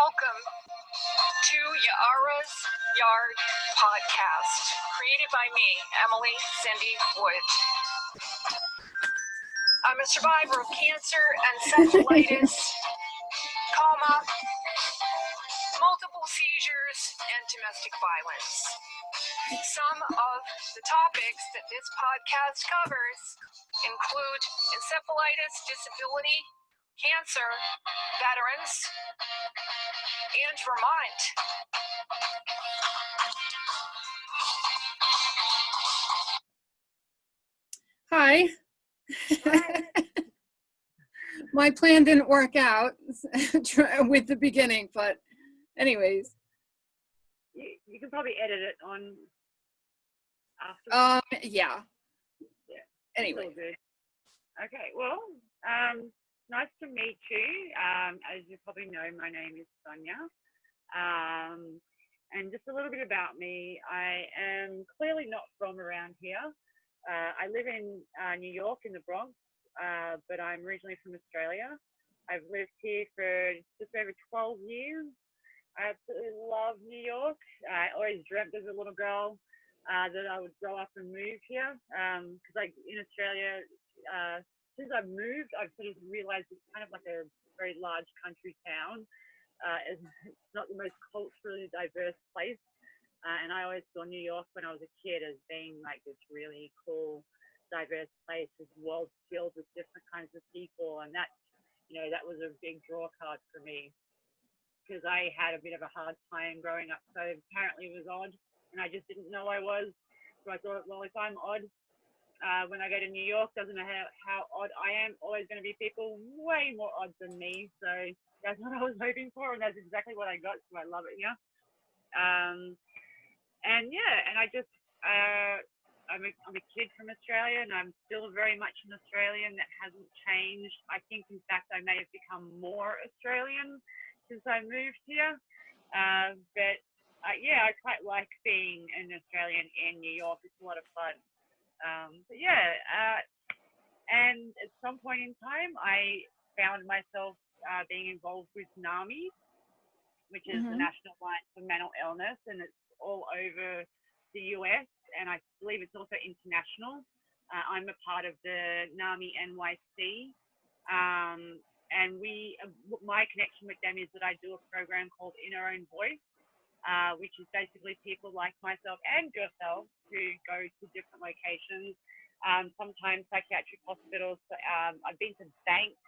Welcome to YaARah's Yard podcast, created by me, Emily Cindy Wood. I'm a survivor of cancer, encephalitis, coma, multiple seizures, and domestic violence. Some of the topics that this podcast covers include encephalitis, disability, cancer, veterans, and Vermont. Hi. My plan didn't work out with the beginning, but anyways. You can probably edit it on after. Yeah. Anyway. Okay, well, nice to meet you. As you probably know, my name is Sonja. And just a little bit about me. I am clearly not from around here. I live in New York in the Bronx, but I'm originally from Australia. I've lived here for just over 12 years. I absolutely love New York. I always dreamt as a little girl that I would grow up and move here. Because in Australia, since I've moved, I've sort of realized it's kind of like a very large country town. It's not the most culturally diverse place. And I always saw New York when I was a kid as being like this really cool, diverse place with world filled with different kinds of people. And that was a big draw card for me because I had a bit of a hard time growing up. So apparently it was odd and I just didn't know I was. So I thought, well, if I'm odd, when I go to New York, doesn't matter how odd I am, always going to be people way more odd than me. So that's what I was hoping for. And that's exactly what I got. So I love it here. And I just, I'm a kid from Australia and I'm still very much an Australian. That hasn't changed. I think, in fact, I may have become more Australian since I moved here. I quite like being an Australian in New York. It's a lot of fun. And at some point in time, I found myself being involved with NAMI, which is the National Alliance for Mental Illness, and it's all over the US, and I believe it's also international. I'm a part of the NAMI NYC, and my connection with them is that I do a program called In Our Own Voice, which is basically people like myself and yourself who go to different locations, sometimes psychiatric hospitals. I've been to banks,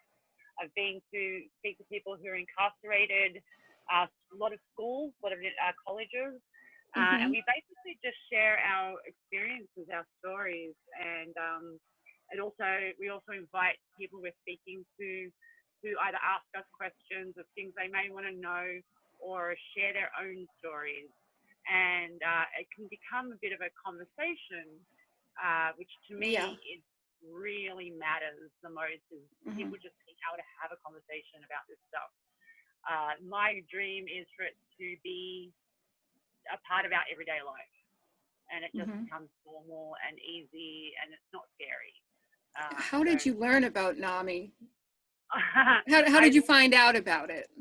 I've been to speak to people who are incarcerated, a lot of schools, a lot of colleges, and we basically just share our experiences, our stories, and we also invite people we're speaking to either ask us questions of things they may want to know or share their own stories, and it can become a bit of a conversation, which to me is really matters the most. Is people just being able to have a conversation about this stuff. My dream is for it to be a part of our everyday life, and it just becomes normal and easy, and it's not scary. How did you learn about NAMI? How did you find out about it?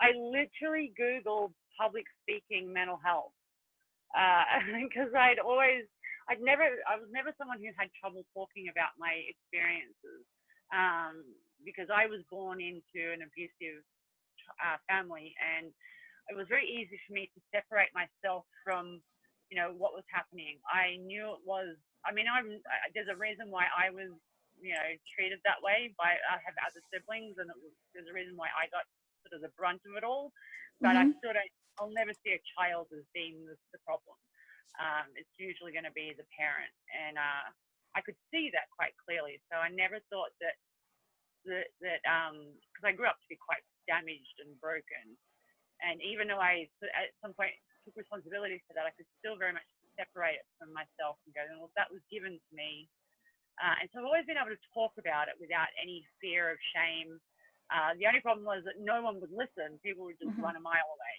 I literally Googled public speaking mental health because I was never someone who had trouble talking about my experiences because I was born into an abusive family, and it was very easy for me to separate myself from, what was happening. I knew it was, there's a reason why I was, treated that way I have other siblings, and there's a reason why I got sort of the brunt of it all, but I'll never see a child as being the problem. It's usually going to be the parent, and I could see that quite clearly. So I never thought that because I grew up to be quite damaged and broken. And even though I, at some point, took responsibility for that, I could still very much separate it from myself and go, well, that was given to me. And so I've always been able to talk about it without any fear of shame. The only problem was that no one would listen. People would just run a mile away.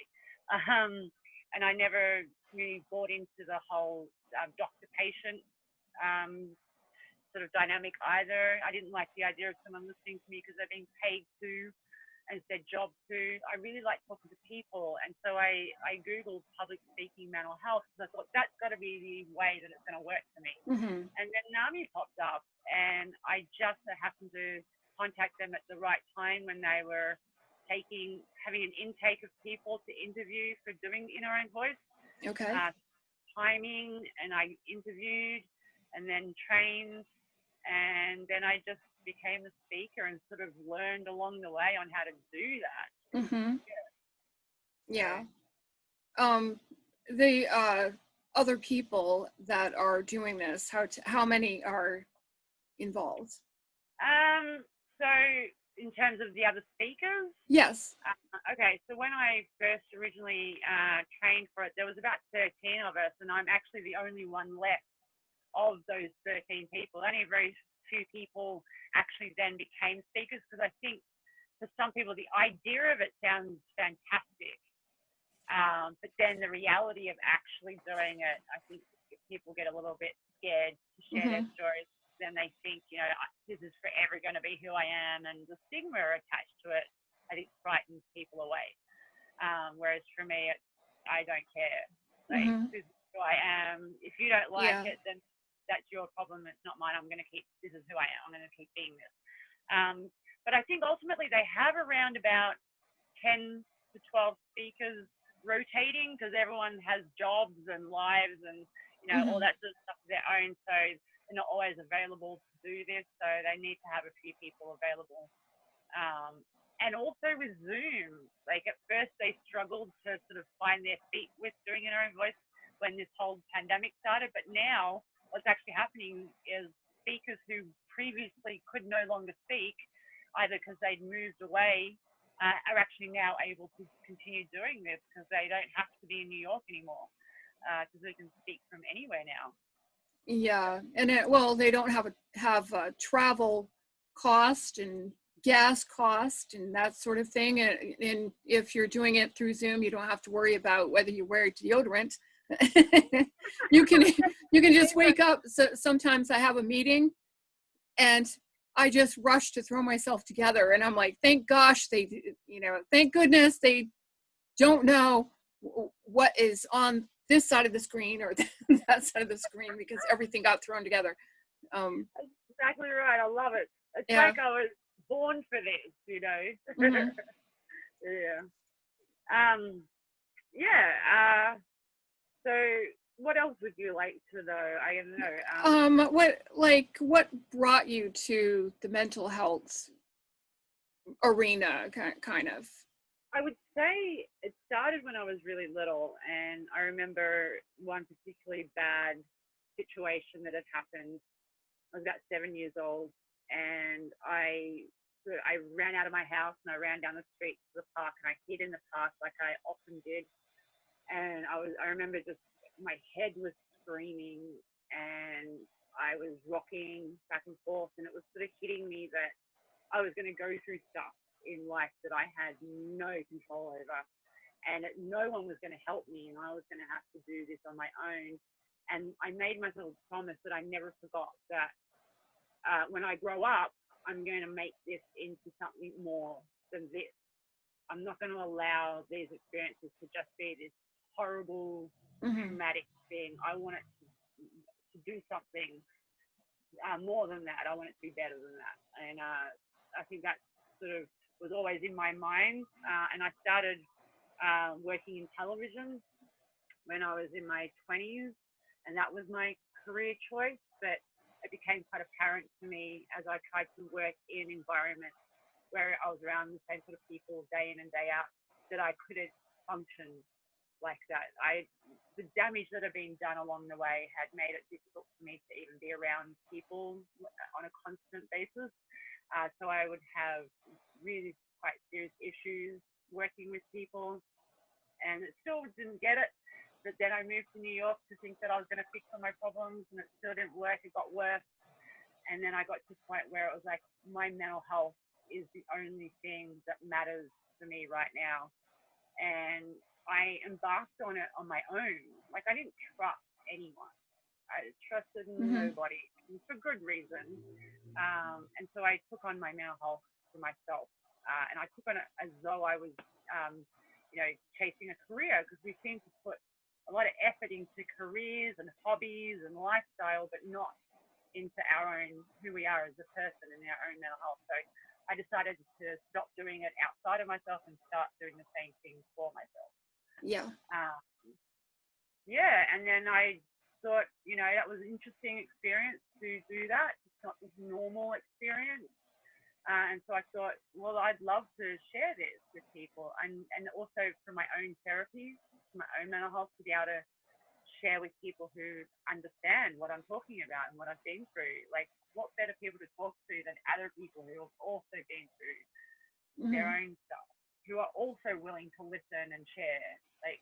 And I never really bought into the whole doctor-patient sort of dynamic either. I didn't like the idea of someone listening to me because they're being paid to. and said job 2. I really like talking to people. And so I Googled public speaking mental health because I thought that's got to be the way that it's going to work for me. And then NAMI popped up, and I just so happened to contact them at the right time when they were having an intake of people to interview for doing Inner Own Voice. Okay. Timing, and I interviewed and then trained, and then I just became a speaker and sort of learned along the way on how to do that. Yeah. The other people that are doing this, how many are involved? So in terms of the other speakers? Yes. Okay, so when I first originally trained for it, there was about 13 of us, and I'm actually the only one left of those 13 people. Only a very few people actually then became speakers, because I think for some people the idea of it sounds fantastic, but then the reality of actually doing it, I think people get a little bit scared to share their stories. Then they think, this is forever going to be who I am, and the stigma attached to it, I think, frightens people away. Whereas for me, I don't care. Like, this is who I am. If you don't like it, then that's your problem. It's not mine. This is who I am. I'm going to keep being this. But I think ultimately they have around about 10 to 12 speakers rotating, because everyone has jobs and lives and, all that sort of stuff of their own. So they're not always available to do this. So they need to have a few people available. And also with Zoom, like at first they struggled to sort of find their feet with doing Inner Own Voice when this whole pandemic started. But now what's actually happening is speakers who previously could no longer speak, either because they'd moved away, are actually now able to continue doing this, because they don't have to be in New York anymore, because they can speak from anywhere now. Yeah, and they don't have a travel cost and gas cost and that sort of thing. And if you're doing it through Zoom, you don't have to worry about whether you wear deodorant. you can just wake up. So sometimes I have a meeting and I just rush to throw myself together, and I'm like, thank goodness they don't know what is on this side of the screen or that side of the screen, because everything got thrown together. That's exactly right. I love it. It's like I was born for this, So what else would you like to know? I don't know. What brought you to the mental health arena, kind of? I would say it started when I was really little, and I remember one particularly bad situation that had happened. I was about 7 years old, and I ran out of my house and I ran down the street to the park, and I hid in the park like I often did. And I remember just my head was screaming, and I was rocking back and forth, and it was sort of hitting me that I was going to go through stuff in life that I had no control over, and that no one was going to help me, and I was going to have to do this on my own. And I made myself a promise that I never forgot that when I grow up, I'm going to make this into something more than this. I'm not going to allow these experiences to just be this horrible, traumatic thing. I want it to do something more than that. I want it to be better than that. And I think that sort of was always in my mind. And I started working in television when I was in my 20s, and that was my career choice. But it became quite apparent to me as I tried to work in environments where I was around the same sort of people day in and day out, that I couldn't function like that. The damage that had been done along the way had made it difficult for me to even be around people on a constant basis. So I would have really quite serious issues working with people, and it still didn't get it. But then I moved to New York to think that I was going to fix all my problems, and it still didn't work. It got worse. And then I got to the point where it was like, my mental health is the only thing that matters for me right now. And I embarked on it on my own. Like, I didn't trust anyone. I trusted nobody, for good reason. And so I took on my mental health for myself. and I took on it as though I was, chasing a career, because we seem to put a lot of effort into careers and hobbies and lifestyle, but not into our own, who we are as a person and our own mental health. So I decided to stop doing it outside of myself and start doing the same thing for myself. Yeah. And then I thought, that was an interesting experience to do that. It's not this normal experience. And so I thought, well, I'd love to share this with people, and also for my own therapy, for my own mental health, to be able to share with people who understand what I'm talking about and what I've been through. Like, what better people to talk to than other people who have also been through their own stuff, who are also willing to listen and share. Like,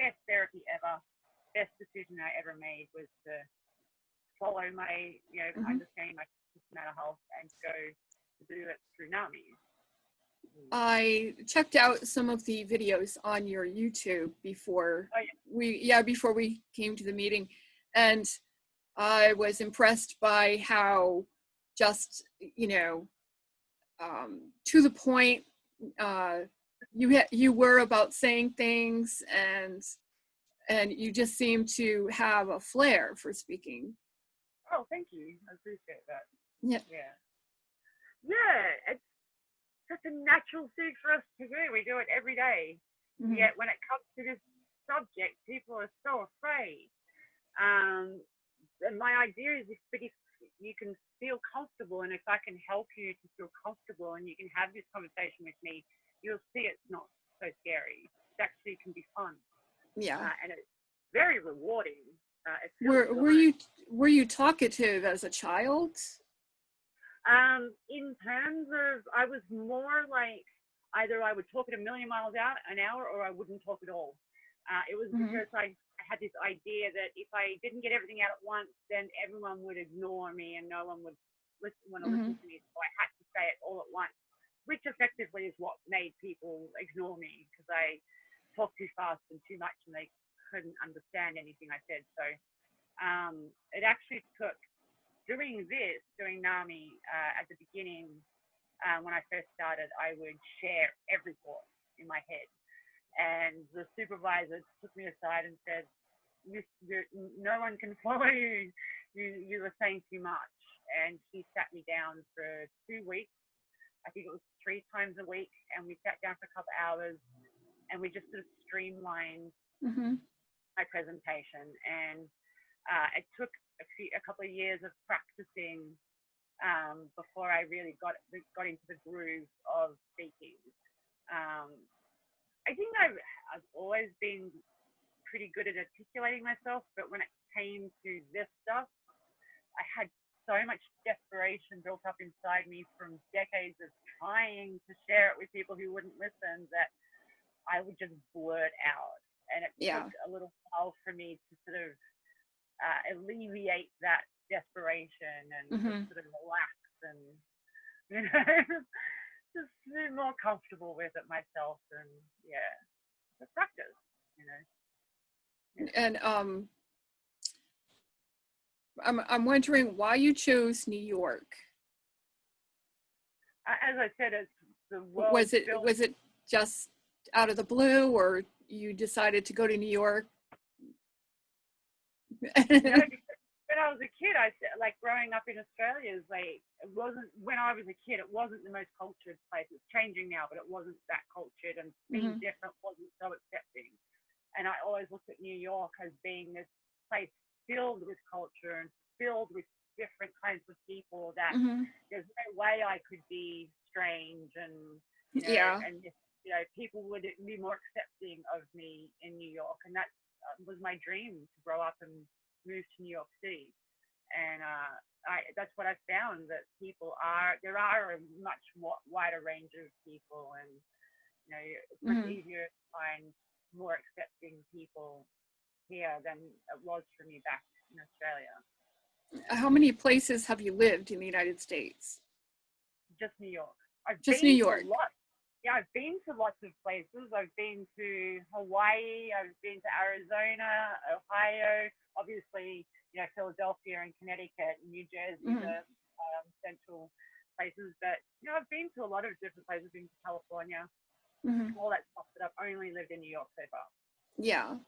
best therapy ever, best decision I ever made was to follow my, understanding my mental health and go to do it through NAMI. I checked out some of the videos on your YouTube before before we came to the meeting, and I was impressed by how just to the point you were about saying things, and you just seem to have a flair for speaking. Oh, thank you. I appreciate that. Yeah. It's such a natural thing for us to do. We do it every day. Yet when it comes to this subject, people are so afraid. And my idea is if you can feel comfortable, and if I can help you to feel comfortable and you can have this conversation with me, you'll see it's not so scary. It actually can be fun. Yeah. And it's very rewarding. Were you talkative as a child? In terms of, I was more like either I would talk at a million miles an hour, or I wouldn't talk at all. It was because I had this idea that if I didn't get everything out at once, then everyone would ignore me and no one would want to listen to me. So I had to say it all at once, which effectively is what made people ignore me, because I talked too fast and too much and they couldn't understand anything I said. So it actually took doing NAMI at the beginning. When I first started, I would share every thought in my head, and the supervisor took me aside and said, no one can follow you. You were saying too much. And she sat me down for 2 weeks. I think it was 3 times a week, and we sat down for a couple of hours, and we just sort of streamlined my presentation. And it took a couple of years of practicing before I really got into the groove of speaking. I think I've always been pretty good at articulating myself, but when it came to this stuff, I had so much desperation built up inside me from decades of trying to share it with people who wouldn't listen, that I would just blurt out. And it took a little while for me to sort of alleviate that desperation and just sort of relax and just be more comfortable with it myself. And it's a practice. And I'm wondering why you chose New York. As I said, it's the world. Was it just out of the blue, or you decided to go to New York? When I was a kid, I like growing up in Australia. It wasn't, when I was a kid, it wasn't the most cultured place. It's changing now, but it wasn't that cultured, and being different wasn't so accepting. And I always looked at New York as being this place filled with culture and filled with different kinds of people that there's no way I could be strange, and and people would be more accepting of me in New York. And that was my dream, to grow up and move to New York City. And that's what I found, that there are a much wider range of people, and it's much easier to find more accepting people here than it was for me back in Australia. How many places have you lived in the United States? Just New York. New York. Yeah, I've been to lots of places. I've been to Hawaii. I've been to Arizona, Ohio, obviously, Philadelphia and Connecticut, New Jersey, the central places that, I've been to a lot of different places. Been to California, Mm-hmm. all that stuff, but I've only lived in New York so far. Yeah.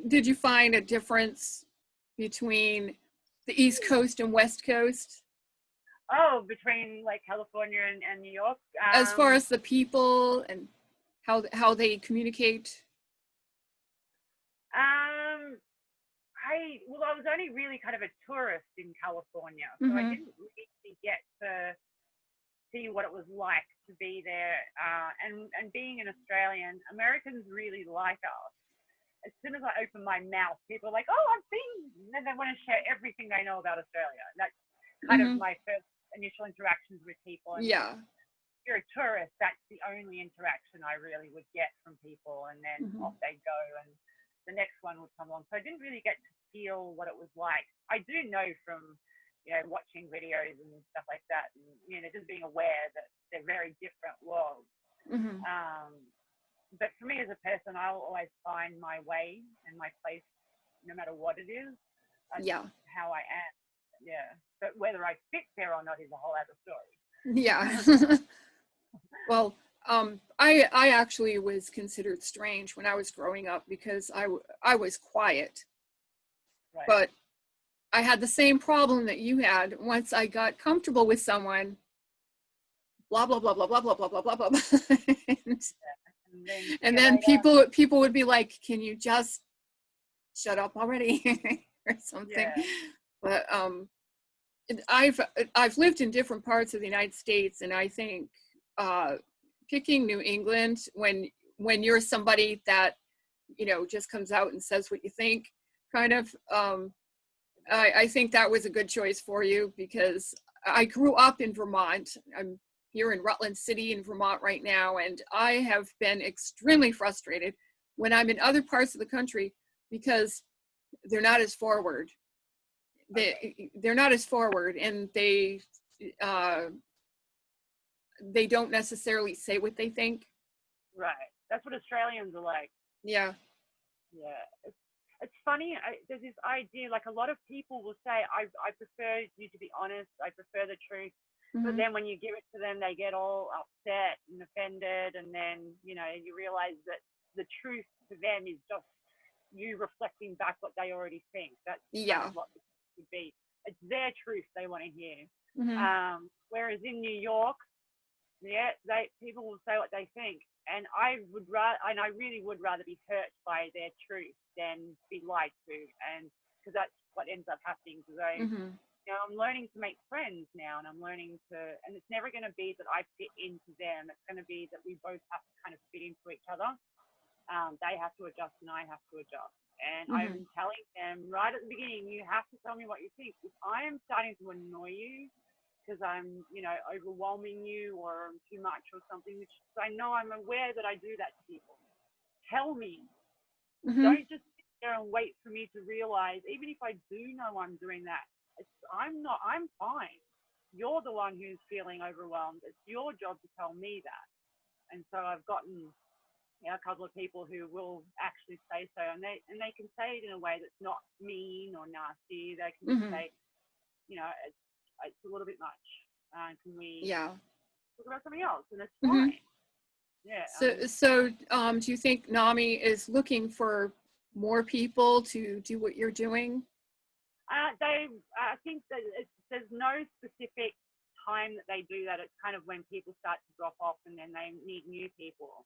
Did you find a difference between the East Coast and West Coast? Oh, between like California and New York? As far as the people and how they communicate? I was only really kind of a tourist in California, so I Mm-hmm. didn't really get to see what it was like to be there. And being an Australian, Americans really like us. As soon as I open my mouth, people are like, "Oh, I've been," and they want to share everything they know about Australia. That's kind of Mm-hmm. my first initial interactions with people. And Yeah. if you're a tourist, that's the only interaction I really would get from people, and then Mm-hmm. off they go, and the next one would come along. So I didn't really get to feel what it was like. I do know from watching videos and stuff like that, and just being aware that they're very different worlds. Mm-hmm. But for me as a person, I'll always find my way and my place, no matter what it is. That's Yeah. how I am. Yeah. But whether I fit there or not is a whole other story. Yeah. Well, I actually was considered strange when I was growing up because I was quiet, Right. but I had the same problem that you had. Once I got comfortable with someone, blah blah blah blah blah blah blah blah blah blah, and then people would be like, "Can you just shut up already?" or something. Yeah. But I've lived in different parts of the United States, and I think picking New England when you're somebody that just comes out and says what you think, kind of, I think that was a good choice for you, because I grew up in Vermont. I'm here in Rutland City in Vermont right now, and I have been extremely frustrated when I'm in other parts of the country because they're not as forward. They're not as forward, and they don't necessarily say what they think. Right. That's what Australians are like. Yeah. Yeah. It's funny. There's this idea, like a lot of people will say, I prefer you to be honest. I prefer the truth. Mm-hmm. But then when you give it to them, they get all upset and offended. And then, you realize that the truth to them is just you reflecting back what they already think. That's kind of what it would be. It's their truth they want to hear. Mm-hmm. Whereas in New York, people will say what they think, and I really would rather be hurt by their truth than be lied to, and because that's what ends up happening. Because Mm-hmm. I'm learning to make friends now, and and it's never going to be that I fit into them. It's going to be that we both have to kind of fit into each other. They have to adjust, and I have to adjust. And Mm-hmm. I'm telling them right at the beginning, you have to tell me what you think. If I am starting to annoy you because I'm, overwhelming you or I'm too much or something, which I know I'm aware that I do that to people, tell me. Mm-hmm. Don't just sit there and wait for me to realize, even if I do know I'm doing that, I'm fine. You're the one who's feeling overwhelmed. It's your job to tell me that. And so I've gotten a couple of people who will actually say so, and they can say it in a way that's not mean or nasty. They can just say, it's a little bit much. Can we talk about something else? And it's fine. Yeah. So do you think NAMI is looking for more people to do what you're doing? I think that there's no specific time that they do that. It's kind of when people start to drop off, and then they need new people.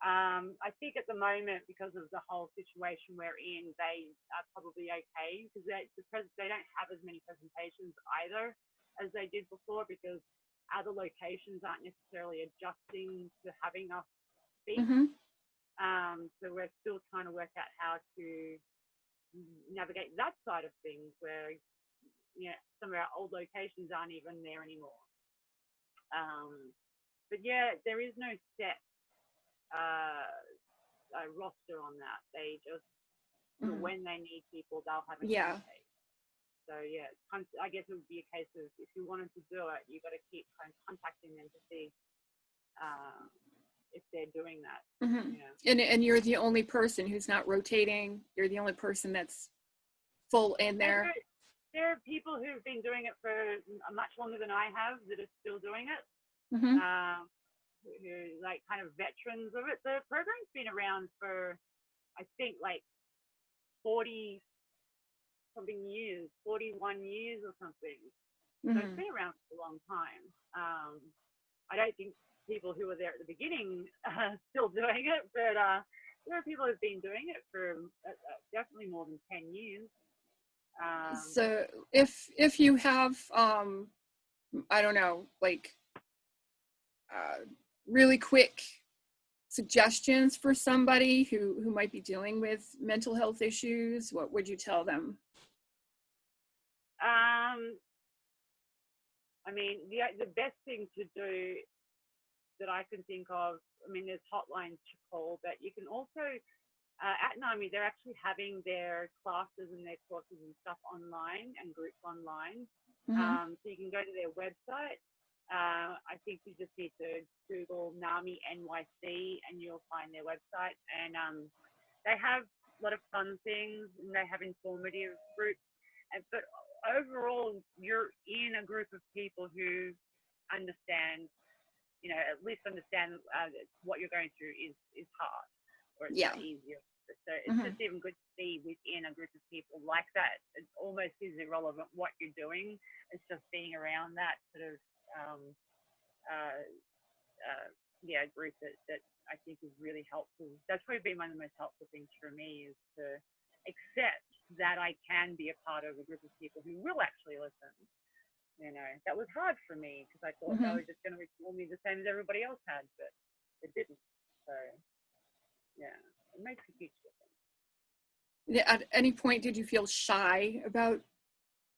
I think at the moment, because of the whole situation we're in, they are probably okay, because they don't have as many presentations either as they did before, because other locations aren't necessarily adjusting to having us speak. Mm-hmm. So we're still trying to work out how to navigate that side of things, where some of our old locations aren't even there anymore. But there is no set roster on that. They just when they need people, they'll have a candidate. So I guess it would be a case of, if you wanted to do it, you got to keep contacting them to see if they're doing that. Mm-hmm. And you're the only person who's not rotating. You're the only person that's full in there. there are people who've been doing it for much longer than I have that are still doing it. Mm-hmm. Who like kind of veterans of it. The program's been around for, I think, like 40 something years, 41 years or something. So it's been around for a long time. I don't think people who were there at the beginning are still doing it, but there are people who've been doing it for definitely more than 10 years. So if you have, I don't know, like really quick suggestions for somebody who might be dealing with mental health issues, what would you tell them? I mean, the best thing to do that I can think of, I mean, there's hotlines to call, but you can also, at NAMI, they're actually having their classes and their courses and stuff online and groups online. Mm-hmm. So you can go to their website. I think you just need to Google NAMI NYC and you'll find their website. And they have a lot of fun things and they have informative groups. But overall, you're in a group of people who understand, you know, at least understand what you're going through is hard or it's not easy. So it's just even good to be within a group of people like that. It almost is irrelevant what you're doing. It's just being around that sort of group that I think is really helpful. That's probably been one of the most helpful things for me, is to accept that I can be a part of a group of people who will actually listen. You know, that was hard for me because I thought they were just going to ignore me the same as everybody else had, but it didn't. So yeah, it makes a huge difference. At any point, did you feel shy about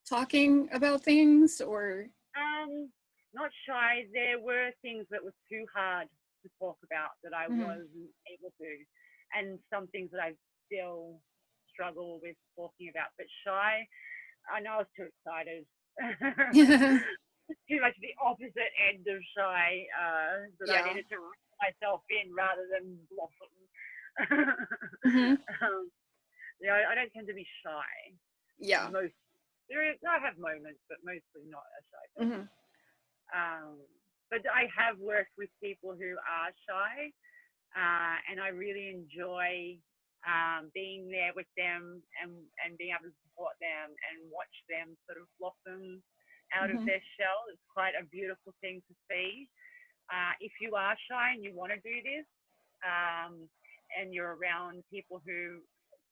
talking about things, or? Not shy. There were things that were too hard to talk about that I wasn't able to, and some things that I still struggle with talking about. But shy, I know I was too excited. Too much the opposite end of shy, that I needed to reel myself in rather than blossom. I don't tend to be shy. Yeah. I have moments, but mostly not a shy person. But I have worked with people who are shy, and I really enjoy being there with them and being able to support them and watch them sort of blossom out of their shell. It's quite a beautiful thing to see. If you are shy and you want to do this, and you're around people who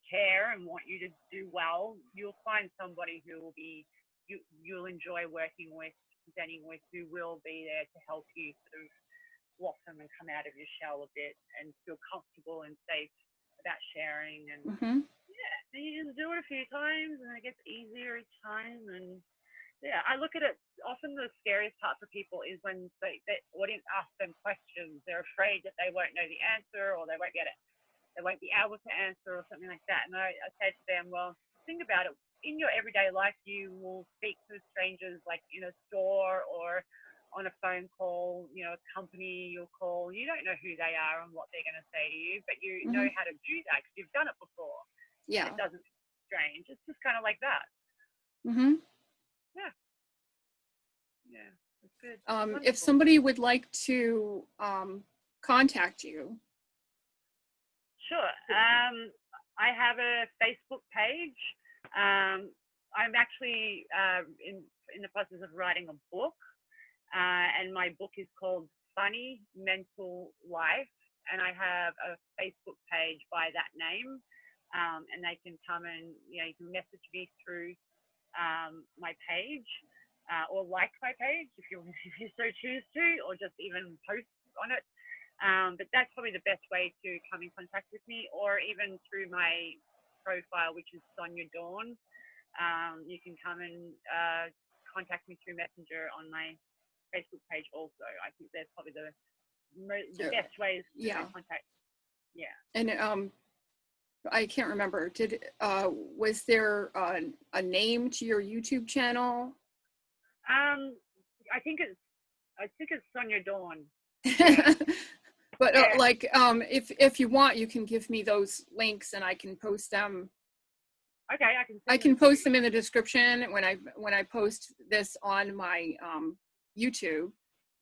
care and want you to do well, you'll find somebody who will be you'll enjoy working with, presenting with, who will be there to help you sort of blossom and come out of your shell a bit and feel comfortable and safe about sharing. And you just do it a few times and it gets easier each time. And I look at it, often the scariest part for people is when the audience asks them questions. They're afraid that they won't know the answer, or they won't be able to answer, or something like that. And I say to them, well, think about it. In your everyday life, you will speak to strangers, like in a store or on a phone call, you know, a company you'll call. You don't know who they are and what they're going to say to you, but you know how to do that because you've done it before. Yeah. It doesn't feel strange. It's just kind of like that. Yeah. It's good. If somebody would like to contact you. Sure. I have a Facebook page. I'm actually in the process of writing a book, and my book is called Funny Mental Life, and I have a Facebook page by that name, and they can come and, you know, you can message me through my page, or like my page if you so choose to, or just even post on it. But that's probably the best way to come in contact with me, or even through my profile, which is Sonja Dawn. You can come and contact me through Messenger on my Facebook page also. I think that's probably the best ways to contact. Yeah. And I can't remember. Was there a name to your YouTube channel? I think it's Sonja Dawn. Yeah. But if you want, you can give me those links and I can post them Okay, I can. I can post them in the description when I post this on my YouTube,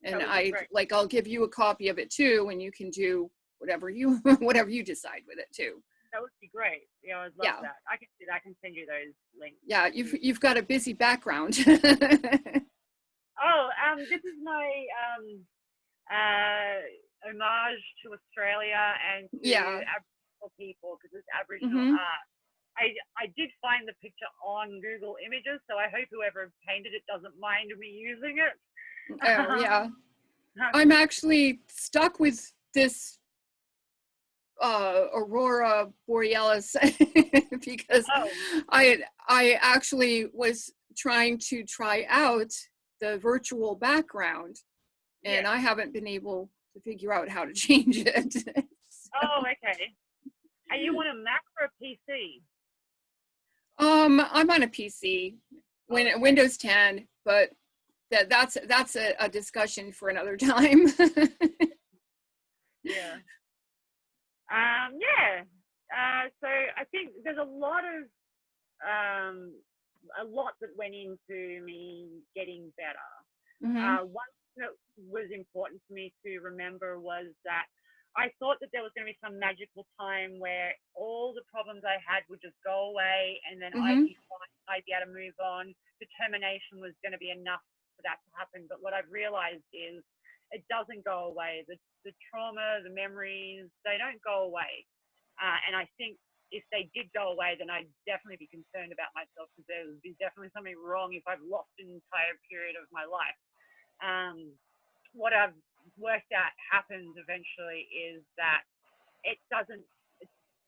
and I'll give you a copy of it too, and you can do whatever you whatever you decide with it too. That would be great. Yeah, I would love that. I can do that. I can send you those links. Yeah, you've got a busy background. Oh, this is my homage to Australia and to Aboriginal people, because it's Aboriginal art. I did find the picture on Google Images, so I hope whoever painted it doesn't mind me using it. Oh, yeah. I'm actually stuck with this Aurora Borealis because I actually was trying to try out the virtual background, and I haven't been able to figure out how to change it. Oh, okay. Are you on a Mac or a PC? I'm on a PC, Windows 10, but that's a discussion for another time. Yeah. So I think there's a lot that went into me getting better. One thing that was important for me to remember was that I thought that there was going to be some magical time where all the problems I had would just go away, and then I'd be fine, I'd be able to move on. Determination was going to be enough for that to happen. But what I've realized is it doesn't go away. The trauma, the memories, they don't go away. And I think if they did go away, then I'd definitely be concerned about myself, because there would be definitely something wrong if I've lost an entire period of my life. What I've worked out happens eventually is that it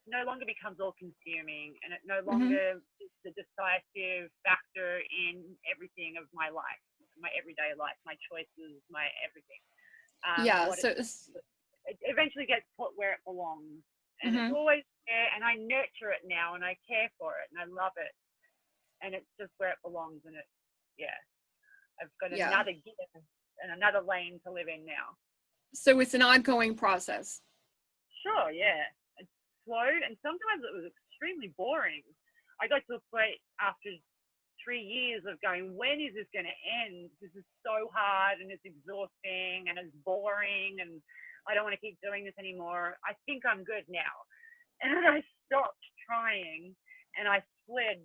no longer becomes all consuming, and it no longer is the decisive factor in everything of my life, my everyday life, my choices, my everything. So it eventually gets put where it belongs, and it's always there, and I nurture it now, and I care for it, and I love it, and it's just where it belongs. And I've got another gift and another lane to live in now. So it's an ongoing process. Sure, yeah. It's slow, and sometimes it was extremely boring. I got to a point after 3 years of going, when is this going to end? This is so hard, and it's exhausting, and it's boring, and I don't want to keep doing this anymore. I think I'm good now. And then I stopped trying, and I slid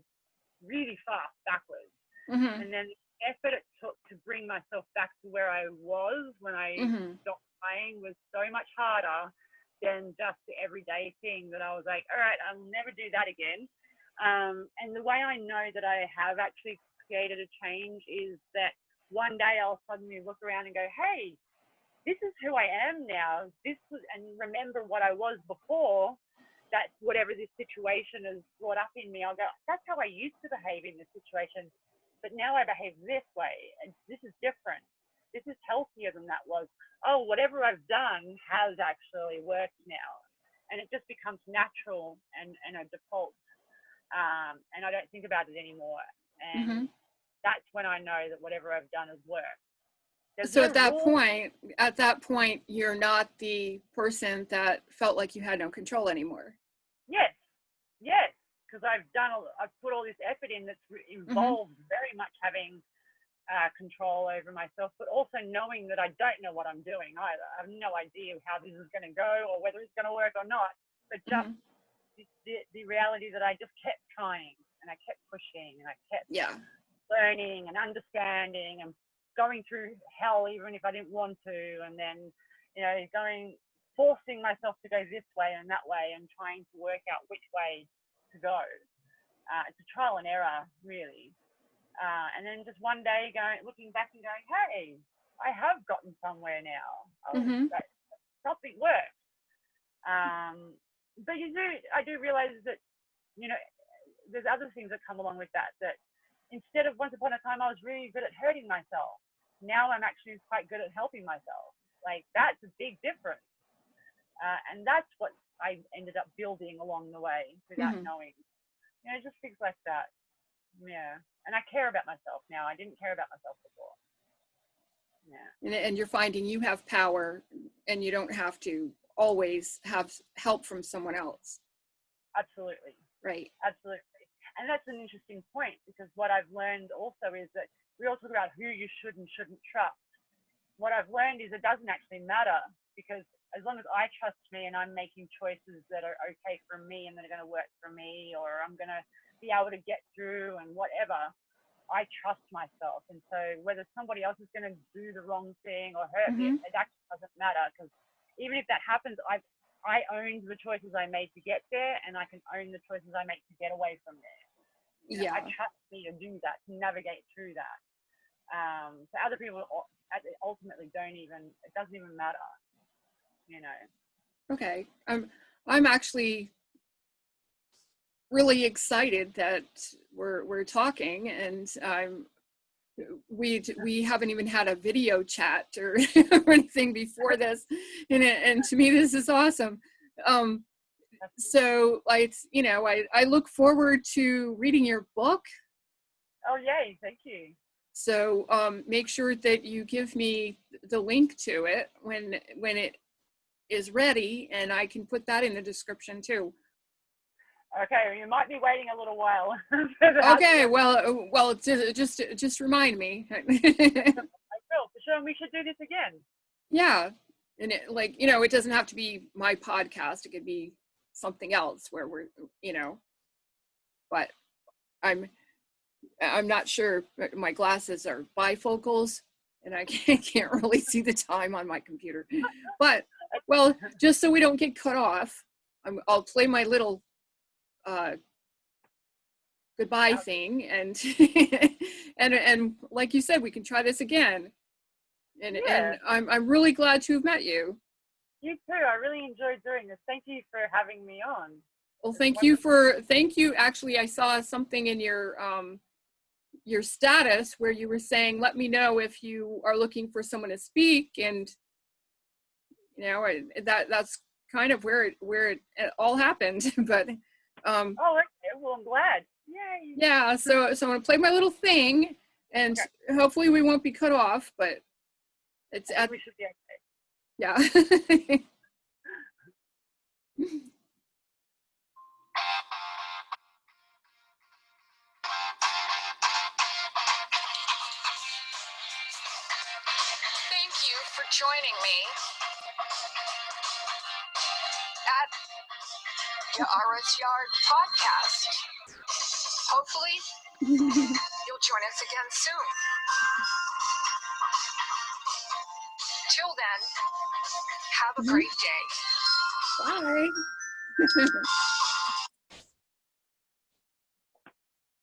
really fast backwards. And then the effort it took to bring myself back to where I was when I stopped trying was so much harder than just the everyday thing that I was like, all right, I'll never do that again. And the way I know that I have actually created a change is that one day I'll suddenly look around and go, hey, this is who I am now. And remember what I was before, that whatever this situation has brought up in me, I'll go, that's how I used to behave in this situation. But now I behave this way, and this is different. This is healthier than that was. Oh, whatever I've done has actually worked now. And it just becomes natural and a default. And I don't think about it anymore. And that's when I know that whatever I've done has worked. So at that point, you're not the person that felt like you had no control anymore. Yes. Because I've put all this effort in that's involved very much having control over myself, but also knowing that I don't know what I'm doing either. I have no idea how this is going to go or whether it's going to work or not. But just the reality that I just kept trying, and I kept pushing, and I kept learning and understanding and going through hell even if I didn't want to, and then forcing myself to go this way and that way, and trying to work out which way to go. It's a trial and error, really. And then just one day looking back and going, hey, I have gotten somewhere now. Something worked. But I do realize that, there's other things that come along with that instead of once upon a time I was really good at hurting myself, now I'm actually quite good at helping myself. Like, that's a big difference. And that's what I ended up building along the way without knowing. Just things like that. Yeah. And I care about myself now. I didn't care about myself before. Yeah. And you're finding you have power, and you don't have to always have help from someone else. Absolutely. Right. Absolutely. And that's an interesting point, because what I've learned also is that we all talk about who you should and shouldn't trust. What I've learned is it doesn't actually matter, because as long as I trust me and I'm making choices that are okay for me and that are going to work for me, or I'm going to be able to get through and whatever, I trust myself. And so whether somebody else is going to do the wrong thing or hurt me, it actually doesn't matter, because even if that happens, I owned the choices I made to get there, and I can own the choices I make to get away from there. You know, I trust me to do that, to navigate through that. So other people ultimately it doesn't even matter, you know. Okay. I'm actually really excited that we're talking, and we haven't even had a video chat or, or anything before this, and to me this is awesome. So I look forward to reading your book. Oh yay, thank you. So make sure that you give me the link to it when it is ready, and I can put that in the description too. Okay, you might be waiting a little while. Okay, well, just remind me. I will, for sure. We should do this again. Yeah, and it doesn't have to be my podcast. It could be something else where we're, but I'm not sure. My glasses are bifocals, and I can't really see the time on my computer. But well, just so we don't get cut off, I'll play my little goodbye thing, and and like you said, we can try this again. And I'm really glad to have met you. You too. I really enjoyed doing this. Thank you for having me on. Well, thank you. Actually, I saw something in your status where you were saying, let me know if you are looking for someone to speak, and that's kind of where it all happened. But oh, okay. Well, I'm glad. Yay. Yeah, so I'm gonna play my little thing, and hopefully we won't be cut off, but we should be okay. Yeah. Thank you for joining me at YaARah's Yard podcast. Hopefully, you'll join us again soon. Till then, have a great day. Bye.